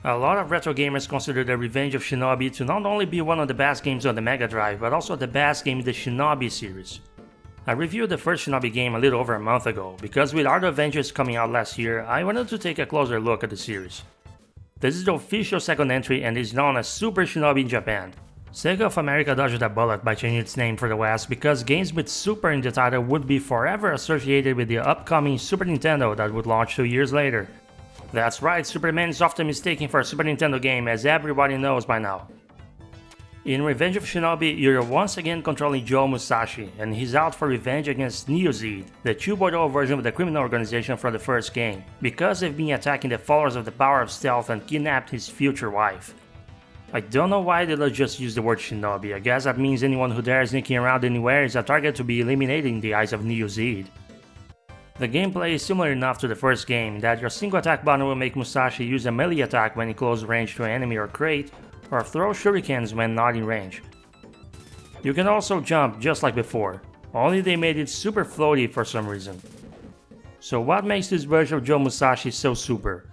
A lot of retro gamers consider The Revenge of Shinobi to not only be one of the best games on the Mega Drive, but also the best game in the Shinobi series. I reviewed the first Shinobi game a little over a month ago, because with Art of Vengeance coming out last year, I wanted to take a closer look at the series. This is the official second entry and is known as Super Shinobi in Japan. Sega of America dodged a bullet by changing its name for the West because games with Super in the title would be forever associated with the upcoming Super Nintendo that would launch 2 years later. That's right, Superman is often mistaken for a Super Nintendo game, as everybody knows by now. In Revenge of Shinobi, you're once again controlling Joe Musashi, and he's out for revenge against Neo-Zed, the 2.0 version of the criminal organization from the first game, because they've been attacking the followers of the Power of Stealth and kidnapped his future wife. I don't know why they just use the word Shinobi. I guess that means anyone who dares sneaking around anywhere is a target to be eliminated in the eyes of Neo-Zed. The gameplay is similar enough to the first game that your single attack button will make Musashi use a melee attack when in close range to an enemy or crate, or throw shurikens when not in range. You can also jump just like before, only they made it super floaty for some reason. So what makes this version of Joe Musashi so super?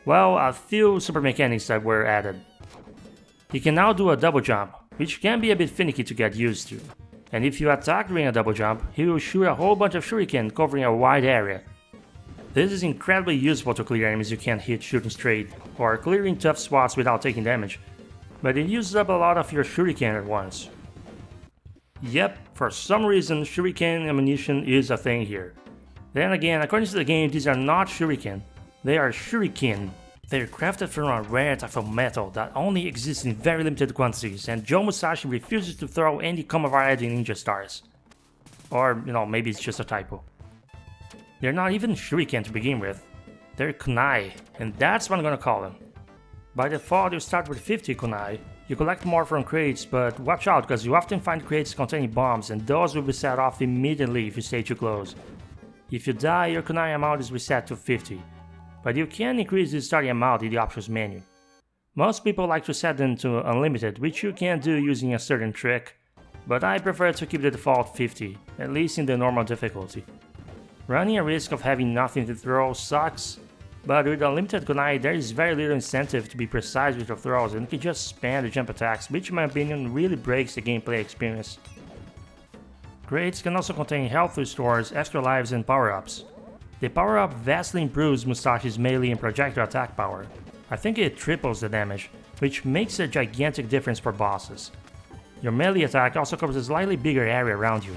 Well, a few super mechanics that were added. He can now do a double jump, which can be a bit finicky to get used to. And if you attack during a double jump, he will shoot a whole bunch of shuriken covering a wide area. This is incredibly useful to clear enemies you can't hit shooting straight, or clearing tough spots without taking damage, but it uses up a lot of your shuriken at once. Yep, for some reason shuriken ammunition is a thing here. Then again, according to the game, these are not shuriken, they are shuriken. They're crafted from a rare type of metal that only exists in very limited quantities, and Joe Musashi refuses to throw any common variety ninja stars. Or, maybe it's just a typo. They're not even shuriken to begin with. They're kunai, and that's what I'm gonna call them. By default, you start with 50 kunai. You collect more from crates, but watch out because you often find crates containing bombs, and those will be set off immediately if you stay too close. If you die, your kunai amount is reset to 50. But you can increase the starting amount in the options menu. Most people like to set them to unlimited, which you can do using a certain trick, but I prefer to keep the default 50, at least in the normal difficulty. Running a risk of having nothing to throw sucks, but with unlimited kunai there is very little incentive to be precise with your throws and you can just spam the jump attacks, which in my opinion really breaks the gameplay experience. Crates can also contain health restores, extra lives and power-ups. The power-up vastly improves Musashi's melee and projectile attack power. I think it triples the damage, which makes a gigantic difference for bosses. Your melee attack also covers a slightly bigger area around you.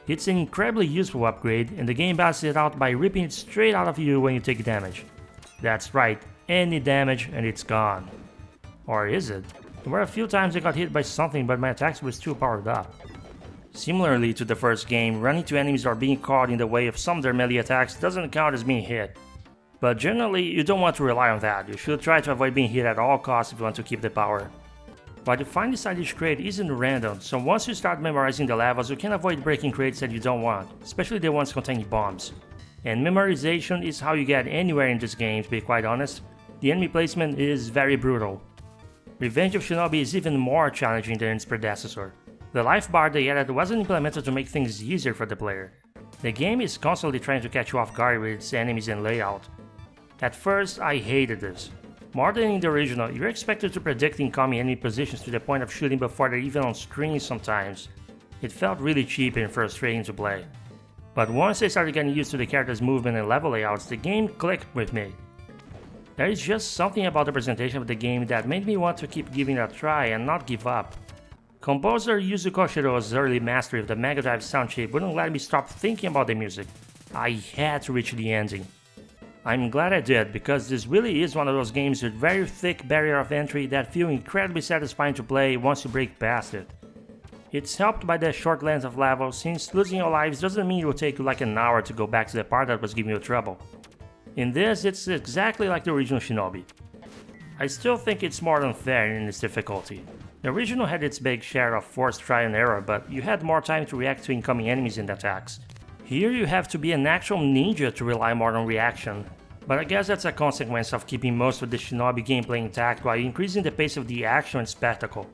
It's an incredibly useful upgrade, and the game balances it out by ripping it straight out of you when you take damage. That's right, any damage and it's gone. Or is it? There were a few times I got hit by something but my attacks were still powered up. Similarly to the first game, running to enemies or being caught in the way of some of their melee attacks doesn't count as being hit. But generally, you don't want to rely on that, you should try to avoid being hit at all costs if you want to keep the power. What you find inside each crate isn't random, so once you start memorizing the levels, you can avoid breaking crates that you don't want, especially the ones containing bombs. And memorization is how you get anywhere in this game, to be quite honest. The enemy placement is very brutal. Revenge of Shinobi is even more challenging than its predecessor. The life bar they added wasn't implemented to make things easier for the player. The game is constantly trying to catch you off guard with its enemies and layout. At first, I hated this. More than in the original, you're expected to predict incoming enemy positions to the point of shooting before they're even on screen sometimes. It felt really cheap and frustrating to play. But once I started getting used to the character's movement and level layouts, the game clicked with me. There is just something about the presentation of the game that made me want to keep giving it a try and not give up. Composer Yuzo Koshiro's early mastery of the Mega Drive sound chip wouldn't let me stop thinking about the music. I had to reach the ending. I'm glad I did, because this really is one of those games with very thick barrier of entry that feel incredibly satisfying to play once you break past it. It's helped by the short length of level, since losing your lives doesn't mean it will take you like an hour to go back to the part that was giving you trouble. In this, it's exactly like the original Shinobi. I still think it's more unfair in its difficulty. The original had its big share of forced try and error, but you had more time to react to incoming enemies and attacks. Here you have to be an actual ninja to rely more on reaction, but I guess that's a consequence of keeping most of the Shinobi gameplay intact while increasing the pace of the action and spectacle.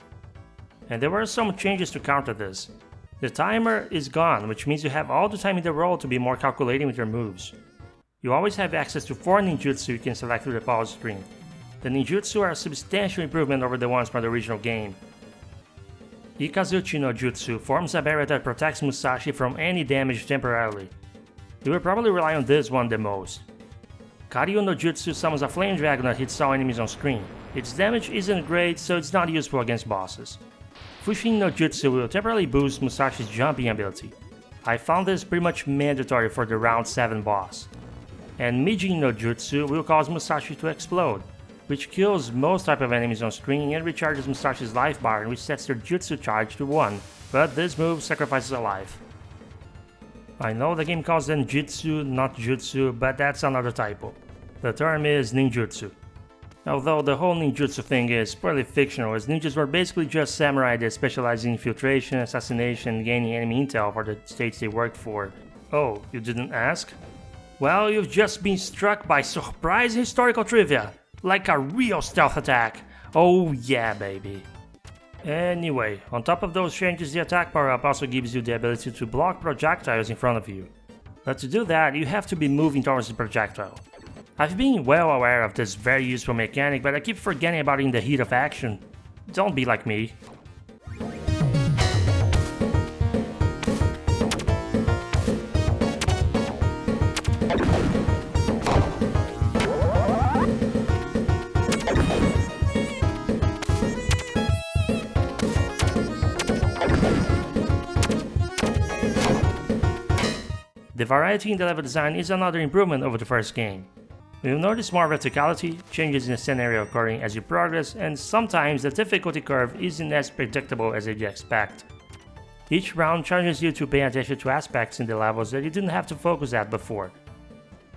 And there were some changes to counter this. The timer is gone, which means you have all the time in the roll to be more calculating with your moves. You always have access to 4 ninjutsu you can select through the pause screen. The ninjutsu are a substantial improvement over the ones from the original game. Ikazuchi no Jutsu forms a barrier that protects Musashi from any damage temporarily. You will probably rely on this one the most. Karyu no Jutsu summons a flame dragon that hits all enemies on screen. Its damage isn't great, so it's not useful against bosses. Fushin no Jutsu will temporarily boost Musashi's jumping ability. I found this pretty much mandatory for the round 7 boss. And Mijin no Jutsu will cause Musashi to explode, which kills most type of enemies on screen and recharges Musashi's life bar, which sets their jutsu charge to 1, but this move sacrifices a life. I know the game calls them Jitsu, not Jutsu, but that's another typo. The term is ninjutsu. Although the whole ninjutsu thing is purely fictional, as ninjas were basically just samurai that specialized in infiltration, assassination, and gaining enemy intel for the states they worked for. Oh, you didn't ask? Well, you've just been struck by surprise historical trivia, like a real stealth attack. Oh yeah, baby. Anyway, on top of those changes, the attack power-up also gives you the ability to block projectiles in front of you. But to do that, you have to be moving towards the projectile. I've been well aware of this very useful mechanic, but I keep forgetting about it in the heat of action. Don't be like me. The variety in the level design is another improvement over the first game. You'll notice more verticality, changes in the scenario occurring as you progress, and sometimes the difficulty curve isn't as predictable as you'd expect. Each round challenges you to pay attention to aspects in the levels that you didn't have to focus at before.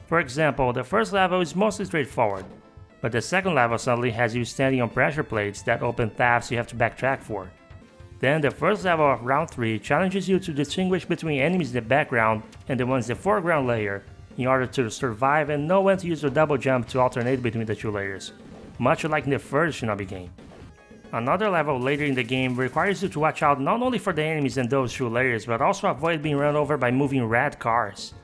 For example, the first level is mostly straightforward, but the second level suddenly has you standing on pressure plates that open paths you have to backtrack for. Then the first level of round 3 challenges you to distinguish between enemies in the background and the ones in the foreground layer, in order to survive and know when to use your double jump to alternate between the 2 layers, much like in the first Shinobi game. Another level later in the game requires you to watch out not only for the enemies in those 2 layers, but also avoid being run over by moving red cars.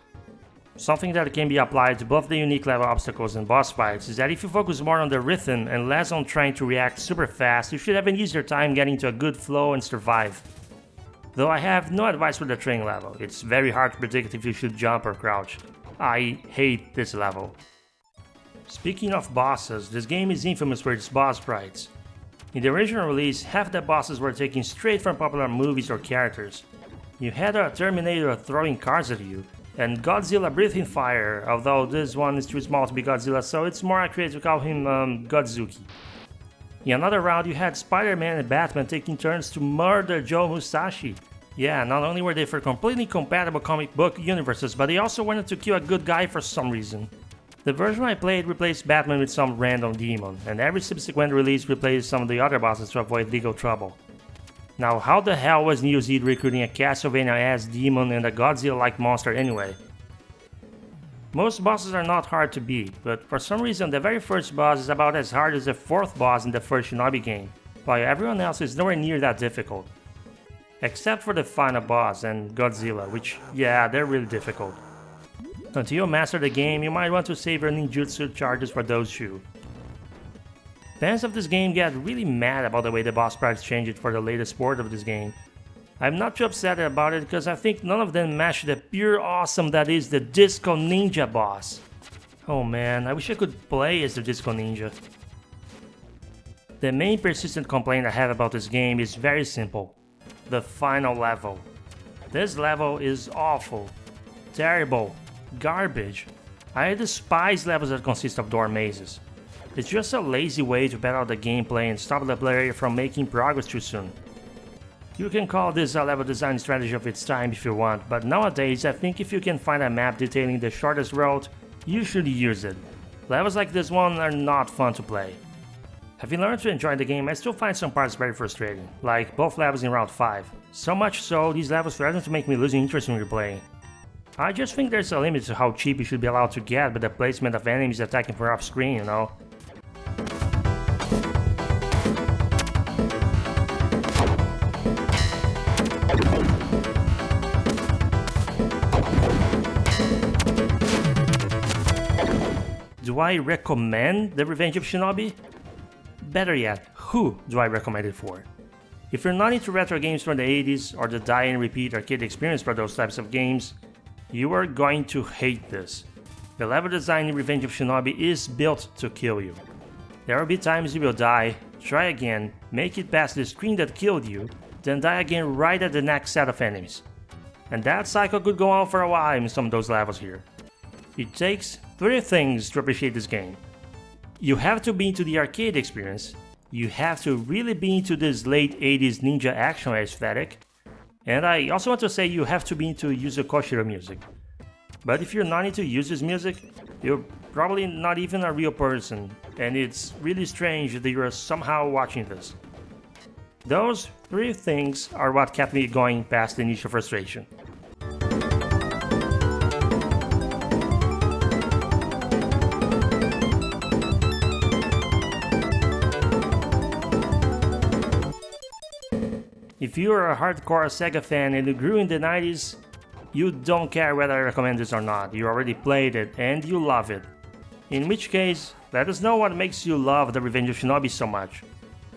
Something that can be applied to both the unique level obstacles and boss fights is that if you focus more on the rhythm and less on trying to react super fast, you should have an easier time getting to a good flow and survive. Though I have no advice for the training level, it's very hard to predict if you should jump or crouch. I hate this level. Speaking of bosses, this game is infamous for its boss sprites. In the original release, half the bosses were taken straight from popular movies or characters. You had a Terminator throwing cars at you, and Godzilla breathing fire, although this one is too small to be Godzilla, so it's more accurate to call him Godzuki. In another round, you had Spider-Man and Batman taking turns to murder Joe Musashi. Yeah, not only were they for completely compatible comic book universes, but they also wanted to kill a good guy for some reason. The version I played replaced Batman with some random demon, and every subsequent release replaced some of the other bosses to avoid legal trouble. Now, how the hell was Neo Z recruiting a Castlevania-ass demon and a Godzilla-like monster anyway? Most bosses are not hard to beat, but for some reason the very first boss is about as hard as the 4th boss in the first Shinobi game, while everyone else is nowhere near that difficult. Except for the final boss and Godzilla, which, yeah, they're really difficult. Until you master the game, you might want to save your ninjutsu charges for those 2. Fans of this game get really mad about the way the boss sprites changed for the latest port of this game. I'm not too upset about it because I think none of them match the pure awesome that is the Disco Ninja boss. Oh man, I wish I could play as the Disco Ninja. The main persistent complaint I have about this game is very simple. The final level. This level is awful, terrible, garbage. I despise levels that consist of door mazes. It's just a lazy way to pad out the gameplay and stop the player from making progress too soon. You can call this a level design strategy of its time if you want, but nowadays I think if you can find a map detailing the shortest route, you should use it. Levels like this one are not fun to play. Having learned to enjoy the game, I still find some parts very frustrating, like both levels in Route 5. So much so, these levels threaten to make me lose interest in replaying. I just think there's a limit to how cheap you should be allowed to get with the placement of enemies attacking from off screen, you know? Do I recommend The Revenge of Shinobi? Better yet, who do I recommend it for? If you're not into retro games from the 80s or the die and repeat arcade experience for those types of games, you are going to hate this. The level design in Revenge of Shinobi is built to kill you. There will be times you will die, try again, make it past the screen that killed you, then die again right at the next set of enemies. And that cycle could go on for a while in some of those levels here. It takes 3 things to appreciate this game. You have to be into the arcade experience, you have to really be into this late 80s ninja action aesthetic, and I also want to say you have to be into Yuzo Koshiro music. But if you're not into Yuzo's music, you're probably not even a real person, and it's really strange that you're somehow watching this. Those 3 things are what kept me going past the initial frustration. If you are a hardcore Sega fan and you grew in the 90s, you don't care whether I recommend this or not, you already played it and you love it. In which case, let us know what makes you love The Revenge of Shinobi so much.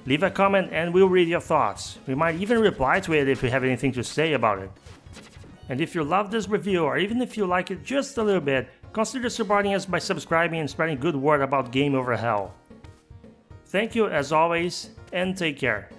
Leave a comment and we'll read your thoughts. We might even reply to it if you have anything to say about it. And if you love this review, or even if you like it just a little bit, consider supporting us by subscribing and spreading good word about Game Over Hell. Thank you as always, and take care.